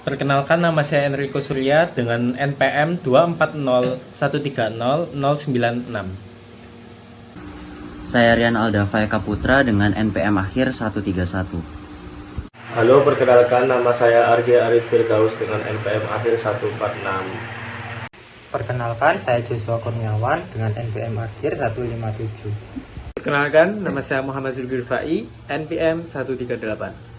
Perkenalkan, nama saya Enrico Surya dengan NPM 240130096. Saya Rian Aldava Eka Putra dengan NPM akhir 131. Halo, perkenalkan nama saya Argi Arif Firdaus dengan NPM akhir 146. Perkenalkan, saya Joshua Kurniawan dengan NPM akhir 157. Perkenalkan, nama saya Muhammad Zulkifli Fai, NPM 138.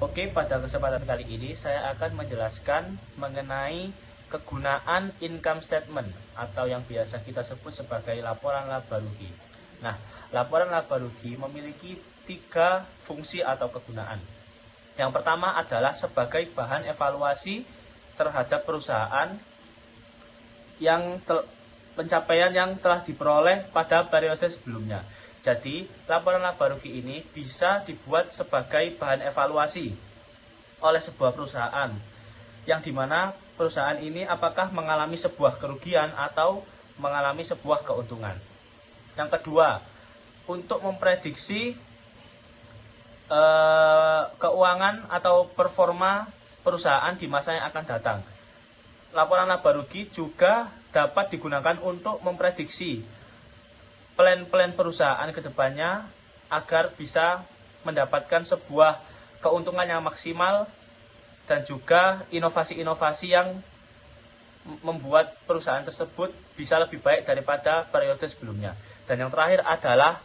Oke, pada kesempatan kali ini saya akan menjelaskan mengenai kegunaan income statement atau yang biasa kita sebut sebagai laporan laba rugi. Nah, laporan laba rugi memiliki 3 fungsi atau kegunaan. Yang pertama adalah sebagai bahan evaluasi terhadap perusahaan yang pencapaian yang telah diperoleh pada periode sebelumnya. Jadi, laporan laba rugi ini bisa dibuat sebagai bahan evaluasi oleh sebuah perusahaan, yang dimana perusahaan ini apakah mengalami sebuah kerugian atau mengalami sebuah keuntungan. Yang kedua, untuk memprediksi keuangan atau performa perusahaan di masa yang akan datang. Laporan laba rugi juga dapat digunakan untuk memprediksi plan-plan perusahaan ke depannya agar bisa mendapatkan sebuah keuntungan yang maksimal dan juga inovasi-inovasi yang membuat perusahaan tersebut bisa lebih baik daripada periode sebelumnya. Dan yang terakhir adalah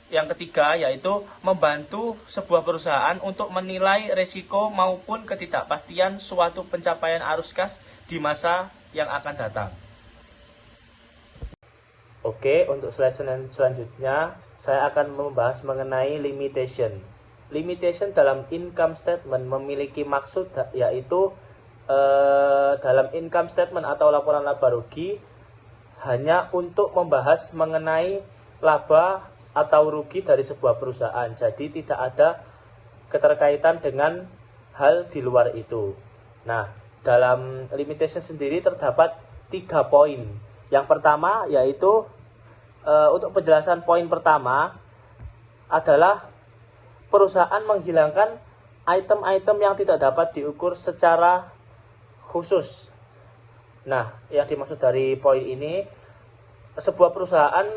yang ketiga, yaitu membantu sebuah perusahaan untuk menilai risiko maupun ketidakpastian suatu pencapaian arus kas di masa yang akan datang. Oke, untuk slide selanjutnya saya akan membahas mengenai limitation. Limitation dalam income statement memiliki maksud yaitu dalam income statement atau laporan laba rugi hanya untuk membahas mengenai laba atau rugi dari sebuah perusahaan. Jadi tidak ada keterkaitan dengan hal di luar itu. Nah, dalam limitation sendiri terdapat 3 poin. Yang pertama yaitu untuk penjelasan poin pertama adalah perusahaan menghilangkan item-item yang tidak dapat diukur secara khusus. Nah, yang dimaksud dari poin ini, sebuah perusahaan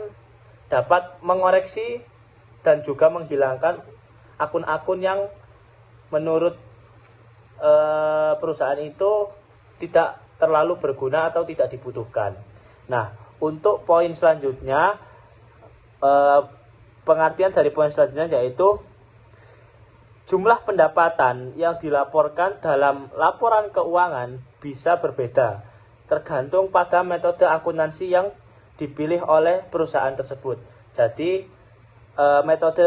dapat mengoreksi dan juga menghilangkan akun-akun yang menurut perusahaan itu tidak terlalu berguna atau tidak dibutuhkan. Nah, untuk poin selanjutnya, pengertian dari poin selanjutnya yaitu jumlah pendapatan yang dilaporkan dalam laporan keuangan bisa berbeda, tergantung pada metode akuntansi yang dipilih oleh perusahaan tersebut. Jadi, metode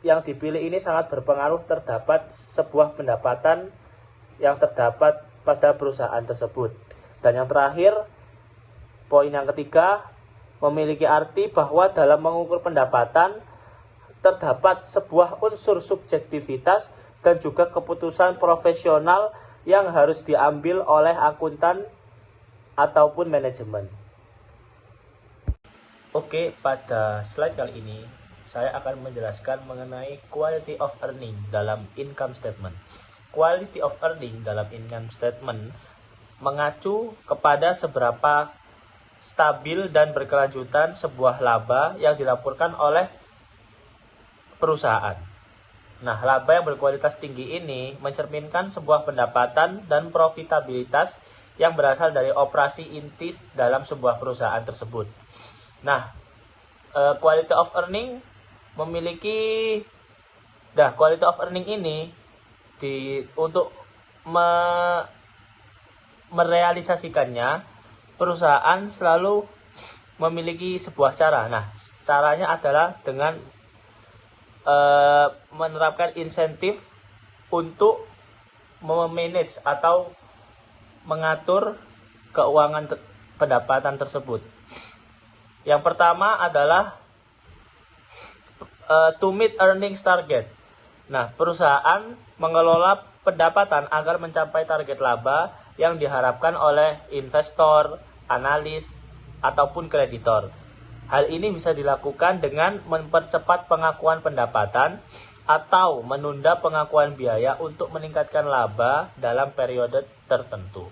yang dipilih ini sangat berpengaruh terdapat sebuah pendapatan yang terdapat pada perusahaan tersebut. Dan yang terakhir, poin yang ketiga, memiliki arti bahwa dalam mengukur pendapatan terdapat sebuah unsur subjektivitas dan juga keputusan profesional yang harus diambil oleh akuntan ataupun manajemen. Oke, pada slide kali ini saya akan menjelaskan mengenai quality of earning dalam income statement. Quality of earning dalam income statement mengacu kepada seberapa stabil dan berkelanjutan sebuah laba yang dilaporkan oleh perusahaan. Nah, laba yang berkualitas tinggi ini mencerminkan sebuah pendapatan dan profitabilitas yang berasal dari operasi inti dalam sebuah perusahaan tersebut. Nah, quality of earning quality of earning ini untuk merealisasikannya, perusahaan selalu memiliki sebuah cara. Nah, caranya adalah dengan menerapkan insentif untuk memanage atau mengatur keuangan pendapatan tersebut. Yang pertama adalah to meet earnings target. Nah, perusahaan mengelola pendapatan agar mencapai target laba yang diharapkan oleh investor, analis, ataupun kreditor. Hal ini bisa dilakukan dengan mempercepat pengakuan pendapatan atau menunda pengakuan biaya untuk meningkatkan laba dalam periode tertentu.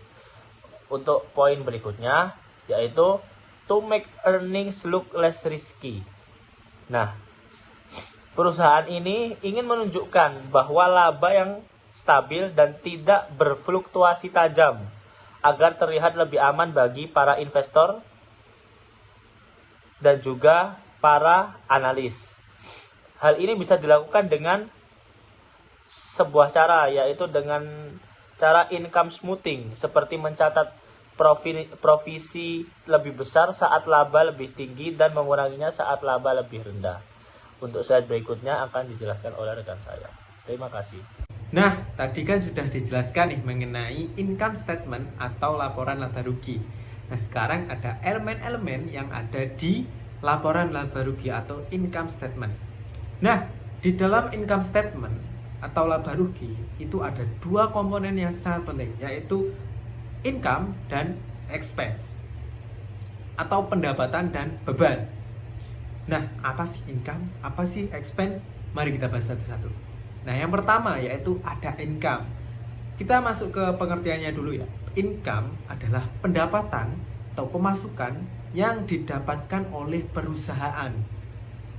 Untuk poin berikutnya yaitu to make earnings look less risky. Nah, perusahaan ini ingin menunjukkan bahwa laba yang stabil dan tidak berfluktuasi tajam agar terlihat lebih aman bagi para investor dan juga para analis. Hal ini bisa dilakukan dengan sebuah cara, yaitu dengan cara income smoothing, seperti mencatat provisi lebih besar saat laba lebih tinggi dan menguranginya saat laba lebih rendah. Untuk slide berikutnya akan dijelaskan oleh rekan saya. Terima kasih. Nah, tadi kan sudah dijelaskan nih mengenai income statement atau laporan laba rugi. Nah, sekarang ada elemen-elemen yang ada di laporan laba rugi atau income statement. Nah, di dalam income statement atau laba rugi itu ada dua komponen yang sangat penting, yaitu income dan expense atau pendapatan dan beban. Nah, apa sih income? Apa sih expense? Mari kita bahas satu-satu. Nah, yang pertama yaitu ada income. Kita masuk ke pengertiannya dulu ya. Income adalah pendapatan atau pemasukan yang didapatkan oleh perusahaan.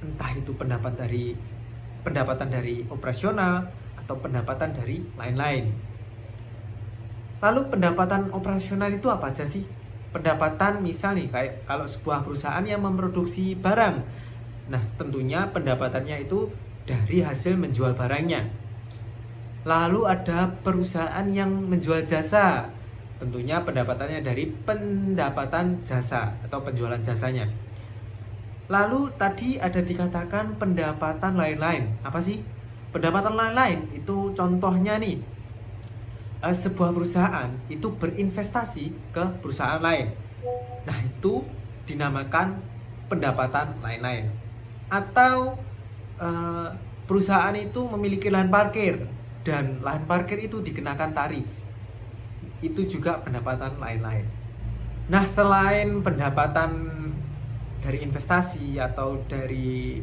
Entah itu pendapatan dari operasional atau pendapatan dari lain-lain. Lalu pendapatan operasional itu apa aja sih? Pendapatan misal nih kayak kalau sebuah perusahaan yang memproduksi barang. Nah, tentunya pendapatannya itu dari hasil menjual barangnya. Lalu ada perusahaan yang menjual jasa. Tentunya pendapatannya dari pendapatan jasa atau penjualan jasanya. Lalu tadi ada dikatakan pendapatan lain-lain. Apa sih? Pendapatan lain-lain itu contohnya nih. Sebuah perusahaan itu berinvestasi ke perusahaan lain. Nah, itu dinamakan pendapatan lain-lain. Atau perusahaan itu memiliki lahan parkir dan lahan parkir itu dikenakan tarif. Itu juga pendapatan lain-lain. Nah, selain pendapatan dari investasi atau dari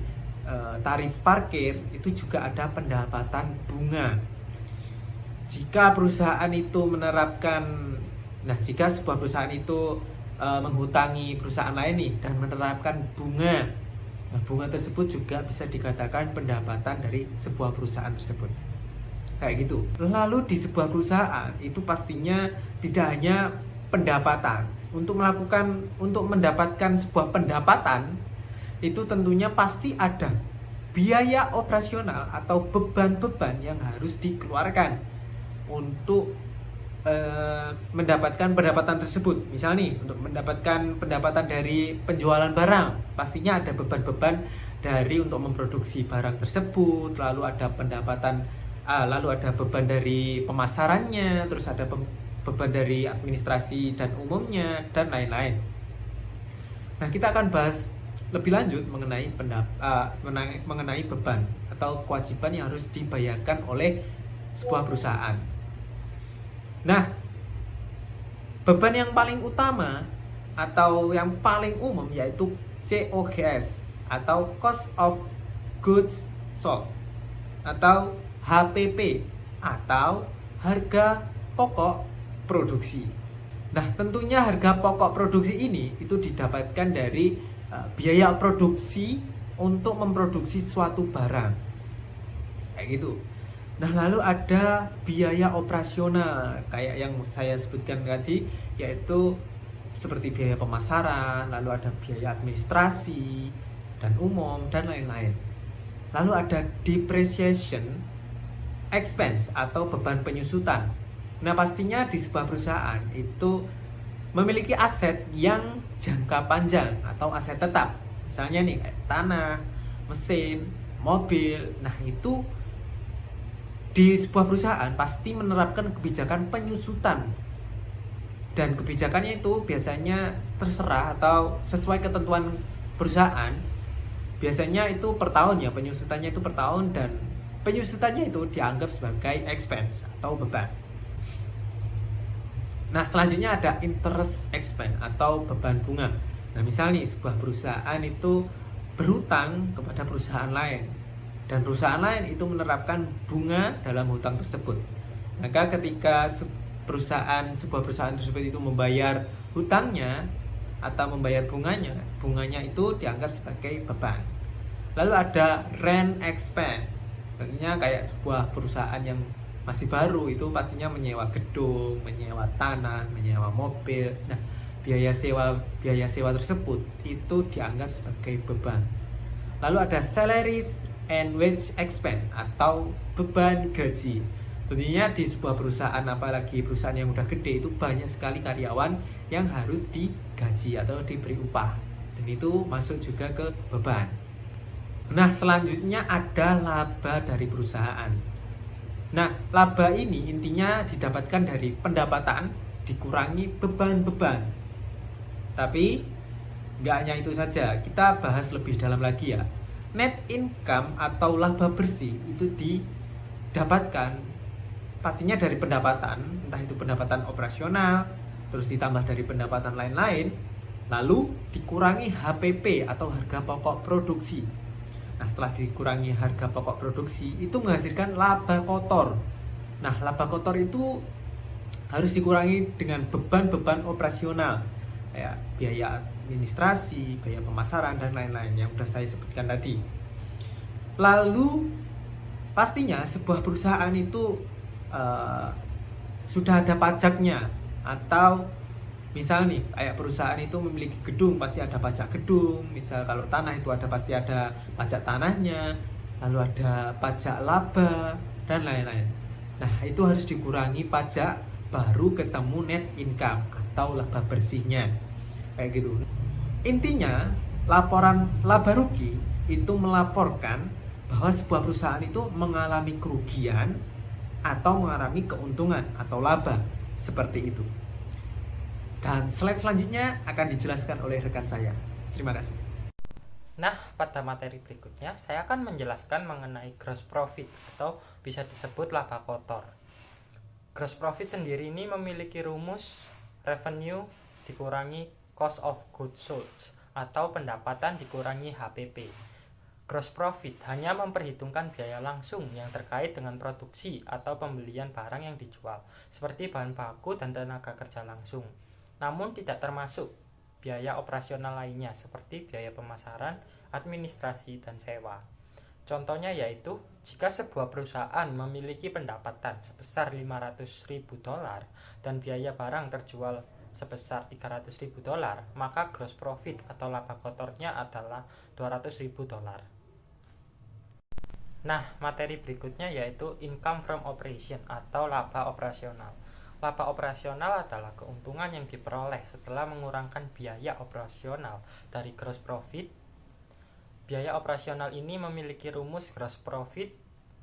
tarif parkir, itu juga ada pendapatan bunga. Jika perusahaan itu jika sebuah perusahaan itu menghutangi perusahaan lain nih dan menerapkan bunga, nah bunga tersebut juga bisa dikatakan pendapatan dari sebuah perusahaan tersebut. Kayak gitu. Lalu di sebuah perusahaan itu pastinya tidak hanya pendapatan. Untuk mendapatkan sebuah pendapatan itu tentunya pasti ada biaya operasional atau beban-beban yang harus dikeluarkan untuk mendapatkan pendapatan tersebut. Misalnya nih, untuk mendapatkan pendapatan dari penjualan barang, pastinya ada beban-beban dari untuk memproduksi barang tersebut, lalu ada beban dari pemasarannya, terus ada beban dari administrasi dan umumnya, dan lain-lain. Nah, kita akan bahas lebih lanjut mengenai beban atau kewajiban yang harus dibayarkan oleh sebuah perusahaan. Nah, beban yang paling utama atau yang paling umum yaitu COGS atau Cost of Goods Sold atau HPP atau harga pokok produksi. Nah, tentunya harga pokok produksi ini itu didapatkan dari biaya produksi untuk memproduksi suatu barang. Kayak gitu. Nah, lalu ada biaya operasional kayak yang saya sebutkan tadi, yaitu seperti biaya pemasaran, lalu ada biaya administrasi dan umum dan lain-lain. Lalu ada depreciation expense atau beban penyusutan. Nah, pastinya di sebuah perusahaan itu memiliki aset yang jangka panjang atau aset tetap. Misalnya nih kayak tanah, mesin, mobil. Nah, itu di sebuah perusahaan pasti menerapkan kebijakan penyusutan. Dan kebijakannya itu biasanya terserah atau sesuai ketentuan perusahaan. Biasanya itu per tahun ya, penyusutannya itu per tahun, dan penyusutannya itu dianggap sebagai expense atau beban. Nah, selanjutnya ada interest expense atau beban bunga. Nah, misalnya sebuah perusahaan itu berhutang kepada perusahaan lain. dan perusahaan lain itu menerapkan bunga dalam hutang tersebut. Maka ketika sebuah perusahaan tersebut itu membayar hutangnya atau membayar bunganya itu dianggap sebagai beban. Lalu ada rent expense. Tentunya kayak sebuah perusahaan yang masih baru itu pastinya menyewa gedung, menyewa tanah, menyewa mobil. Nah, biaya sewa tersebut itu dianggap sebagai beban. Lalu ada salaries and wage expense atau beban gaji. Tentunya di sebuah perusahaan, apalagi perusahaan yang udah gede, itu banyak sekali karyawan yang harus digaji atau diberi upah, dan itu masuk juga ke beban. Nah, selanjutnya ada laba dari perusahaan. Nah, laba ini intinya didapatkan dari pendapatan dikurangi beban-beban. Tapi nggak hanya itu saja, kita bahas lebih dalam lagi ya. Net income atau laba bersih itu didapatkan pastinya dari pendapatan, entah itu pendapatan operasional, terus ditambah dari pendapatan lain-lain, lalu dikurangi HPP atau harga pokok produksi. Nah, setelah dikurangi harga pokok produksi, itu menghasilkan laba kotor. Nah, laba kotor itu harus dikurangi dengan beban-beban operasional, kayak biaya administrasi, biaya pemasaran, dan lain-lain yang sudah saya sebutkan tadi. Lalu, pastinya sebuah perusahaan itu sudah ada pajaknya, atau misal nih kayak perusahaan itu memiliki gedung, pasti ada pajak gedung. Misal kalau tanah itu pasti ada pajak tanahnya, lalu ada pajak laba dan lain-lain. Nah, itu harus dikurangi pajak, baru ketemu net income atau laba bersihnya, kayak gitu. Intinya laporan laba rugi itu melaporkan bahwa sebuah perusahaan itu mengalami kerugian atau mengalami keuntungan atau laba, seperti itu. Dan slide selanjutnya akan dijelaskan oleh rekan saya. Terima kasih. Nah, pada materi berikutnya saya akan menjelaskan mengenai gross profit atau bisa disebut laba kotor. Gross profit sendiri ini memiliki rumus revenue dikurangi cost of goods sold atau pendapatan dikurangi HPP. Gross profit hanya memperhitungkan biaya langsung yang terkait dengan produksi atau pembelian barang yang dijual, seperti bahan baku dan tenaga kerja langsung. Namun tidak termasuk biaya operasional lainnya, seperti biaya pemasaran, administrasi, dan sewa. Contohnya yaitu, jika sebuah perusahaan memiliki pendapatan sebesar $500.000 dan biaya barang terjual sebesar $300.000, maka gross profit atau laba kotornya adalah $200.000. Nah, materi berikutnya yaitu income from operation atau laba operasional. Laba operasional adalah keuntungan yang diperoleh setelah mengurangkan biaya operasional dari gross profit. Biaya operasional ini memiliki rumus gross profit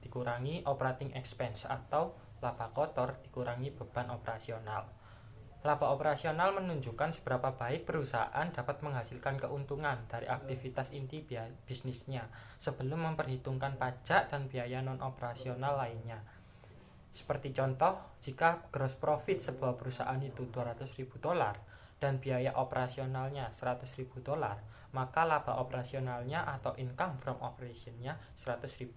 dikurangi operating expense atau laba kotor dikurangi beban operasional. Laba operasional menunjukkan seberapa baik perusahaan dapat menghasilkan keuntungan dari aktivitas inti bisnisnya sebelum memperhitungkan pajak dan biaya non-operasional lainnya. Seperti contoh, jika gross profit sebuah perusahaan itu $200.000 dan biaya operasionalnya $100.000, maka laba operasionalnya atau income from operation-nya $100.000.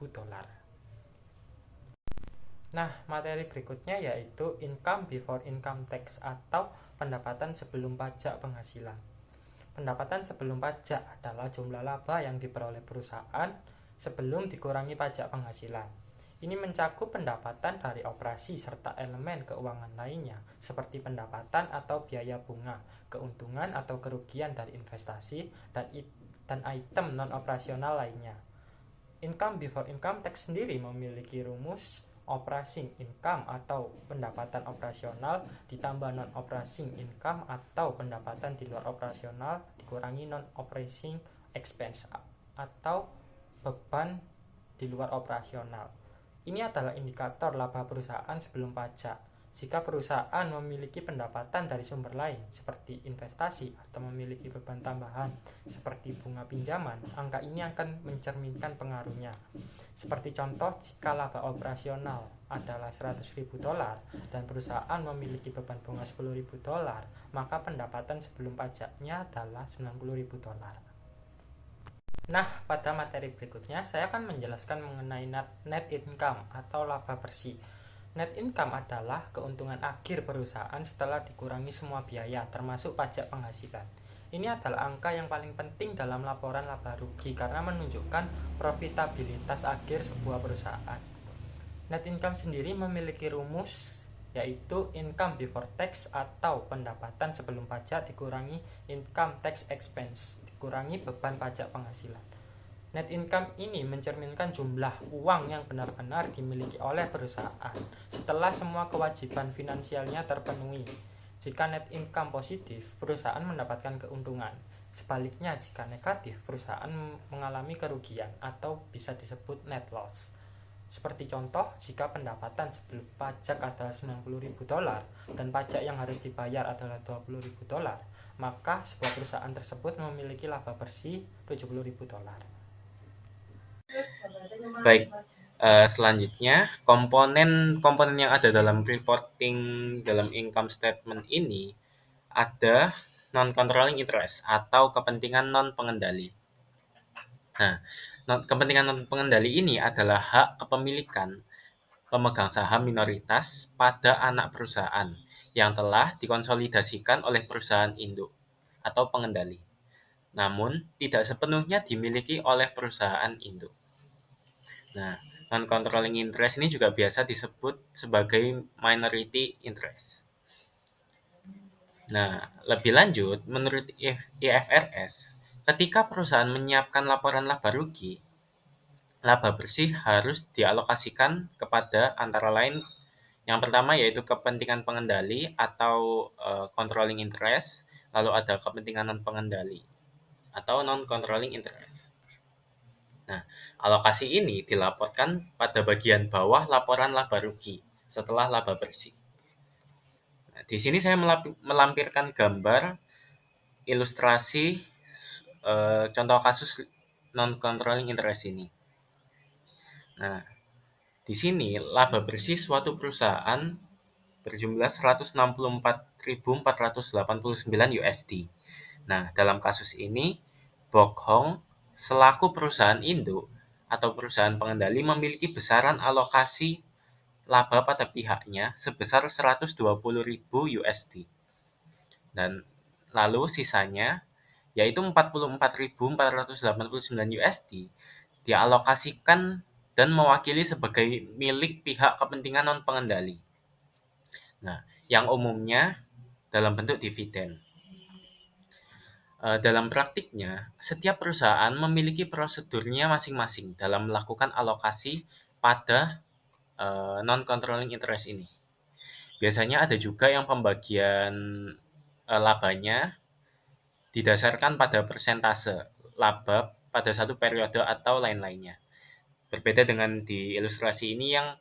Nah, materi berikutnya yaitu income before income tax atau pendapatan sebelum pajak penghasilan. Pendapatan sebelum pajak adalah jumlah laba yang diperoleh perusahaan sebelum dikurangi pajak penghasilan. Ini mencakup pendapatan dari operasi serta elemen keuangan lainnya, seperti pendapatan atau biaya bunga, keuntungan atau kerugian dari investasi, dan item non-operasional lainnya. Income before income tax sendiri memiliki rumus operating income atau pendapatan operasional ditambah non-operating income atau pendapatan di luar operasional dikurangi non-operating expense atau beban di luar operasional. Ini adalah indikator laba perusahaan sebelum pajak. Jika perusahaan memiliki pendapatan dari sumber lain seperti investasi atau memiliki beban tambahan seperti bunga pinjaman, angka ini akan mencerminkan pengaruhnya. Seperti contoh, jika laba operasional adalah $100.000 dan perusahaan memiliki beban bunga $10.000, maka pendapatan sebelum pajaknya adalah $90.000. Nah, pada materi berikutnya saya akan menjelaskan mengenai net income atau laba bersih. Net income adalah keuntungan akhir perusahaan setelah dikurangi semua biaya, termasuk pajak penghasilan. Ini adalah angka yang paling penting dalam laporan laba rugi karena menunjukkan profitabilitas akhir sebuah perusahaan. Net income sendiri memiliki rumus yaitu income before tax atau pendapatan sebelum pajak dikurangi income tax expense, dikurangi beban pajak penghasilan. Net income ini mencerminkan jumlah uang yang benar-benar dimiliki oleh perusahaan setelah semua kewajiban finansialnya terpenuhi. Jika net income positif, perusahaan mendapatkan keuntungan. Sebaliknya, jika negatif, perusahaan mengalami kerugian atau bisa disebut net loss. Seperti contoh, jika pendapatan sebelum pajak adalah $90.000 dan pajak yang harus dibayar adalah $20.000, maka sebuah perusahaan tersebut memiliki laba bersih $70.000. Baik, selanjutnya komponen-komponen yang ada dalam reporting dalam income statement ini ada non-controlling interest atau kepentingan non-pengendali. Nah, kepentingan non-pengendali ini adalah hak kepemilikan pemegang saham minoritas pada anak perusahaan yang telah dikonsolidasikan oleh perusahaan induk atau pengendali, namun tidak sepenuhnya dimiliki oleh perusahaan induk. Nah, non-controlling interest ini juga biasa disebut sebagai minority interest. Nah, lebih lanjut, menurut IFRS, ketika perusahaan menyiapkan laporan laba rugi, laba bersih harus dialokasikan kepada antara lain yang pertama yaitu kepentingan pengendali atau controlling interest, lalu ada kepentingan non pengendali atau non-controlling interest. Nah, alokasi ini dilaporkan pada bagian bawah laporan laba rugi setelah laba bersih. Nah, di sini saya melampirkan gambar ilustrasi contoh kasus non-controlling interest ini. Nah, di sini laba bersih suatu perusahaan berjumlah 164.489 USD. Nah, dalam kasus ini, Bok Hong selaku perusahaan induk atau perusahaan pengendali memiliki besaran alokasi laba pada pihaknya sebesar 120.000 USD. Dan lalu sisanya yaitu 44.489 USD dialokasikan dan mewakili sebagai milik pihak kepentingan non pengendali. Nah, yang umumnya dalam bentuk dividen. Dalam praktiknya, setiap perusahaan memiliki prosedurnya masing-masing dalam melakukan alokasi pada non-controlling interest ini. Biasanya ada juga yang pembagian labanya didasarkan pada persentase laba pada satu periode atau lain-lainnya. Berbeda dengan di ilustrasi ini yang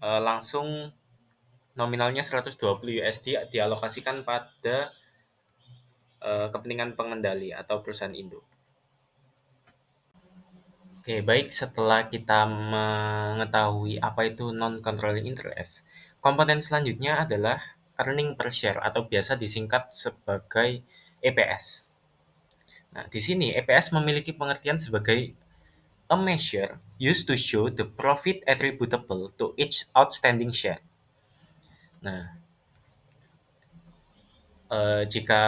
langsung nominalnya 120 USD dialokasikan pada kepentingan pengendali atau perusahaan induk. Oke, baik, setelah kita mengetahui apa itu non-controlling interest, komponen selanjutnya adalah earning per share atau biasa disingkat sebagai EPS. Nah, di sini EPS memiliki pengertian sebagai a measure used to show the profit attributable to each outstanding share. Nah, jika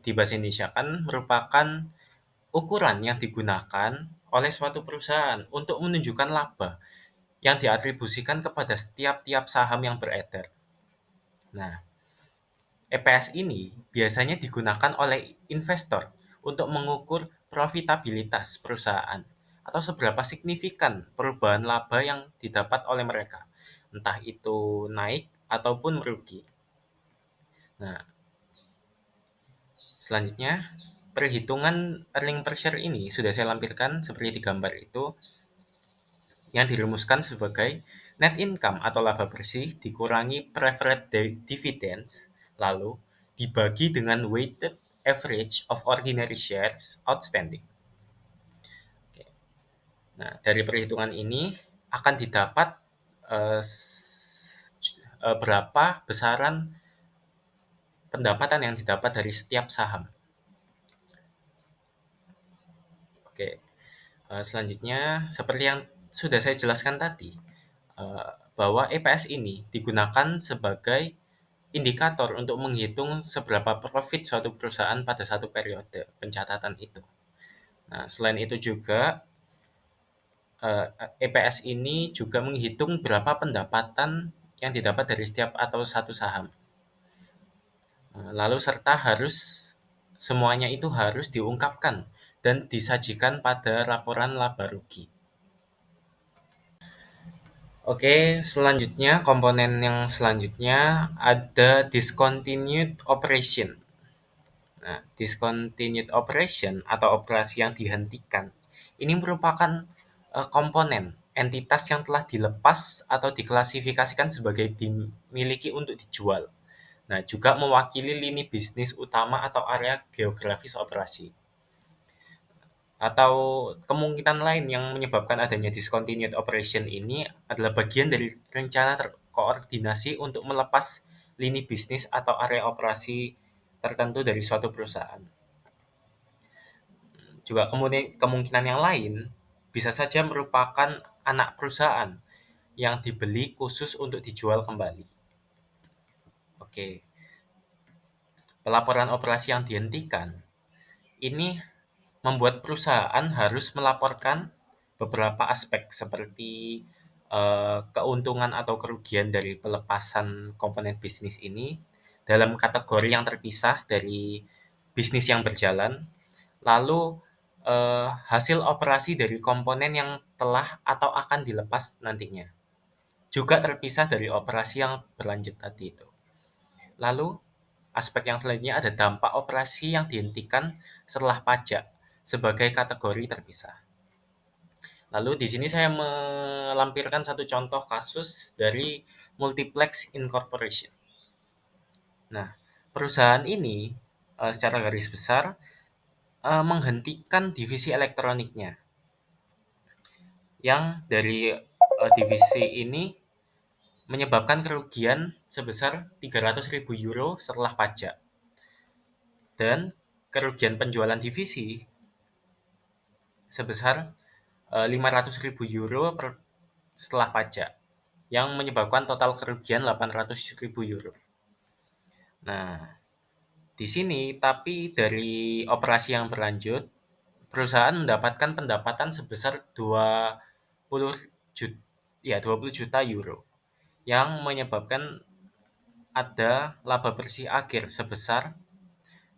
di bahasa Indonesia kan merupakan ukuran yang digunakan oleh suatu perusahaan untuk menunjukkan laba yang diatribusikan kepada setiap saham yang beredar. Nah, EPS ini biasanya digunakan oleh investor untuk mengukur profitabilitas perusahaan atau seberapa signifikan perubahan laba yang didapat oleh mereka, entah itu naik ataupun merugi. Nah, selanjutnya, perhitungan earning per share ini sudah saya lampirkan seperti di gambar itu, yang dirumuskan sebagai net income atau laba bersih dikurangi preferred dividends, lalu dibagi dengan weighted average of ordinary shares outstanding. Oke. Nah, dari perhitungan ini akan didapat berapa besaran pendapatan yang didapat dari setiap saham. Oke, selanjutnya seperti yang sudah saya jelaskan tadi, bahwa EPS ini digunakan sebagai indikator untuk menghitung seberapa profit suatu perusahaan pada satu periode pencatatan itu. Nah, selain itu juga EPS ini juga menghitung berapa pendapatan yang didapat dari setiap atau satu saham. Lalu serta semuanya itu harus diungkapkan dan disajikan pada laporan laba rugi. Oke, selanjutnya komponen yang selanjutnya ada discontinued operation. Nah, discontinued operation atau operasi yang dihentikan ini merupakan komponen entitas yang telah dilepas atau diklasifikasikan sebagai dimiliki untuk dijual. Nah, juga mewakili lini bisnis utama atau area geografis operasi. Atau kemungkinan lain yang menyebabkan adanya discontinued operation ini adalah bagian dari rencana koordinasi untuk melepas lini bisnis atau area operasi tertentu dari suatu perusahaan. Juga kemudian kemungkinan yang lain bisa saja merupakan anak perusahaan yang dibeli khusus untuk dijual kembali. Oke, pelaporan operasi yang dihentikan ini membuat perusahaan harus melaporkan beberapa aspek seperti keuntungan atau kerugian dari pelepasan komponen bisnis ini dalam kategori yang terpisah dari bisnis yang berjalan, lalu hasil operasi dari komponen yang telah atau akan dilepas nantinya, juga terpisah dari operasi yang berlanjut tadi itu. Lalu aspek yang selanjutnya ada dampak operasi yang dihentikan setelah pajak sebagai kategori terpisah. Lalu di sini saya melampirkan satu contoh kasus dari Multiplex Incorporation. Nah, perusahaan ini secara garis besar menghentikan divisi elektroniknya, yang dari divisi ini menyebabkan kerugian sebesar 300.000 euro setelah pajak. Dan kerugian penjualan divisi sebesar 500.000 euro setelah pajak, yang menyebabkan total kerugian 800.000 euro. Nah, di sini tapi dari operasi yang berlanjut, perusahaan mendapatkan pendapatan sebesar 20 juta euro, yang menyebabkan ada laba bersih akhir sebesar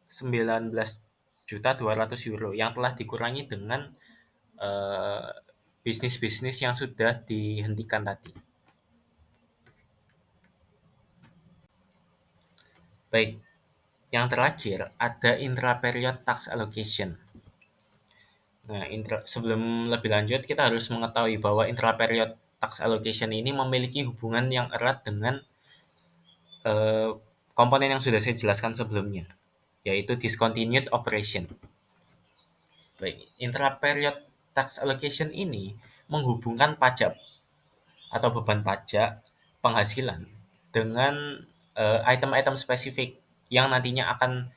19.200 euro yang telah dikurangi dengan bisnis-bisnis yang sudah dihentikan tadi. Baik, yang terakhir ada intra-period tax allocation. Nah, sebelum lebih lanjut kita harus mengetahui bahwa intra-period tax allocation ini memiliki hubungan yang erat dengan komponen yang sudah saya jelaskan sebelumnya, yaitu discontinued operation. Baik, intra-period tax allocation ini menghubungkan pajak atau beban pajak penghasilan dengan item-item spesifik yang nantinya akan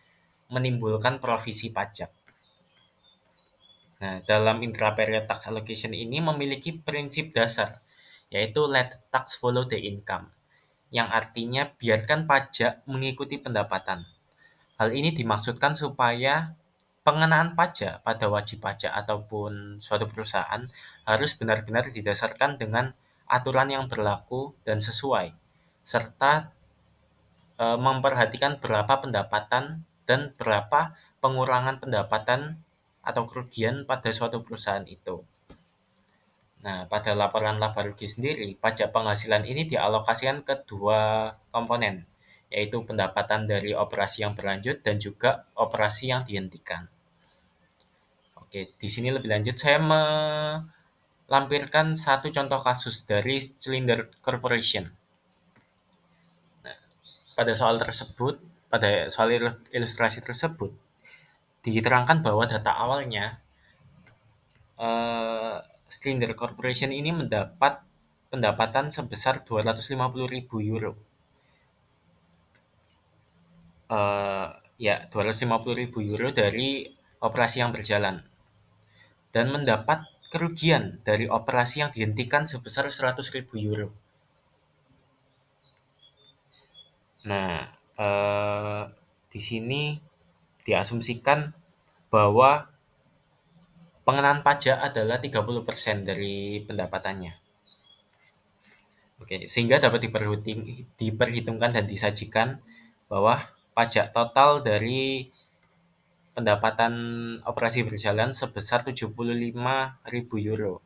menimbulkan provisi pajak. Nah, dalam intra-period tax allocation ini memiliki prinsip dasar, yaitu let tax follow the income, yang artinya biarkan pajak mengikuti pendapatan. Hal ini dimaksudkan supaya pengenaan pajak pada wajib pajak ataupun suatu perusahaan harus benar-benar didasarkan dengan aturan yang berlaku dan sesuai, serta memperhatikan berapa pendapatan dan berapa pengurangan pendapatan atau kerugian pada suatu perusahaan itu. Nah, pada laporan laba rugi sendiri, pajak penghasilan ini dialokasikan ke dua komponen, yaitu pendapatan dari operasi yang berlanjut dan juga operasi yang dihentikan. Oke, di sini lebih lanjut saya melampirkan satu contoh kasus dari Cylinder Corporation. Nah, pada soal ilustrasi tersebut, diterangkan bahwa data awalnya Cylinder Corporation ini mendapat pendapatan sebesar 250.000 euro. 250.000 euro dari operasi yang berjalan. dan mendapat kerugian dari operasi yang dihentikan sebesar 100.000 euro. Nah, di sini diasumsikan bahwa pengenaan pajak adalah 30% dari pendapatannya. Oke, sehingga dapat diperhitungkan dan disajikan bahwa pajak total dari pendapatan operasi berjalan sebesar 75.000 euro,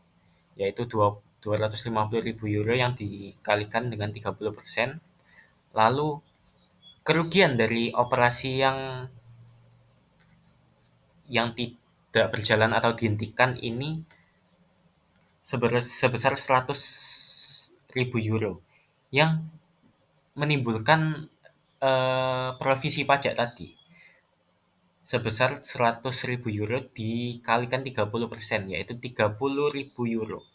yaitu 250.000 euro yang dikalikan dengan 30%. Lalu kerugian dari operasi yang tidak berjalan atau dihentikan ini sebesar 100.000 euro yang menimbulkan provisi pajak tadi sebesar 100.000 euro dikalikan 30%, yaitu 30.000 euro.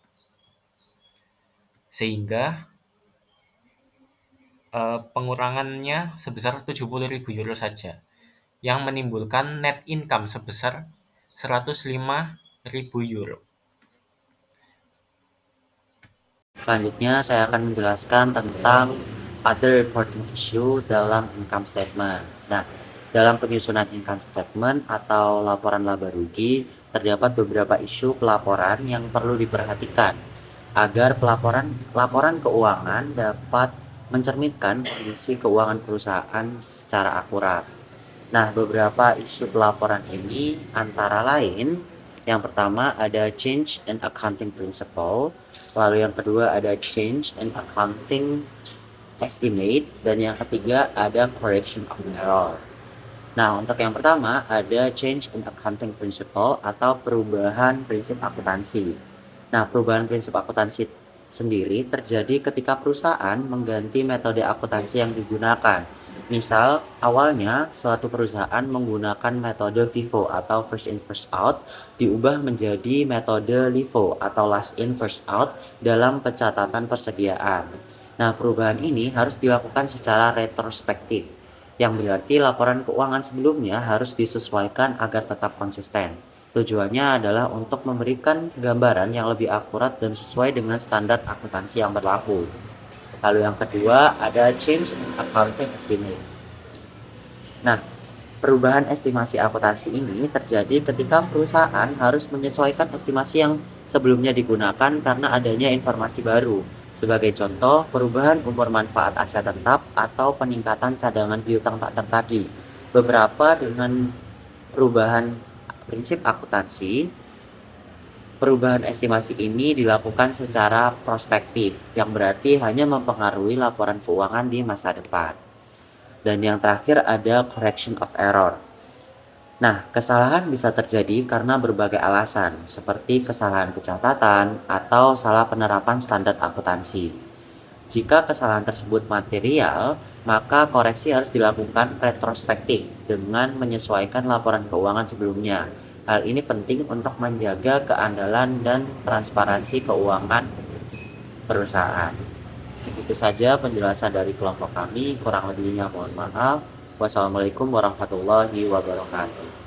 Sehingga pengurangannya sebesar 70.000 euro saja, yang menimbulkan net income sebesar 105.000 euro. Selanjutnya saya akan menjelaskan tentang other reporting issue dalam income statement. Nah, dalam penyusunan income statement atau laporan laba rugi, terdapat beberapa isu pelaporan yang perlu diperhatikan agar laporan keuangan dapat mencerminkan kondisi keuangan perusahaan secara akurat. Nah, beberapa isu pelaporan ini antara lain, yang pertama ada change in accounting principle, lalu yang kedua ada change in accounting estimate, dan yang ketiga ada correction of error. Nah, untuk yang pertama ada change in accounting principle atau perubahan prinsip akuntansi. Nah, perubahan prinsip akuntansi sendiri terjadi ketika perusahaan mengganti metode akuntansi yang digunakan. Misal, awalnya suatu perusahaan menggunakan metode FIFO atau first in first out diubah menjadi metode LIFO atau last in first out dalam pencatatan persediaan. Nah, perubahan ini harus dilakukan secara retrospektif, yang berarti laporan keuangan sebelumnya harus disesuaikan agar tetap konsisten. Tujuannya adalah untuk memberikan gambaran yang lebih akurat dan sesuai dengan standar akuntansi yang berlaku. Lalu yang kedua ada change in accounting estimate. Nah, perubahan estimasi akuntansi ini terjadi ketika perusahaan harus menyesuaikan estimasi yang sebelumnya digunakan karena adanya informasi baru. Sebagai contoh, perubahan umur manfaat aset tetap atau peningkatan cadangan piutang tak tertagih. Beberapa dengan perubahan prinsip akuntansi, perubahan estimasi ini dilakukan secara prospektif, yang berarti hanya mempengaruhi laporan keuangan di masa depan. Dan yang terakhir ada correction of error. Nah, kesalahan bisa terjadi karena berbagai alasan, seperti kesalahan pencatatan atau salah penerapan standar akuntansi. Jika kesalahan tersebut material, maka koreksi harus dilakukan retrospektif dengan menyesuaikan laporan keuangan sebelumnya. Hal ini penting untuk menjaga keandalan dan transparansi keuangan perusahaan. Segitu saja penjelasan dari kelompok kami, kurang lebihnya mohon maaf. Wassalamualaikum warahmatullahi wabarakatuh.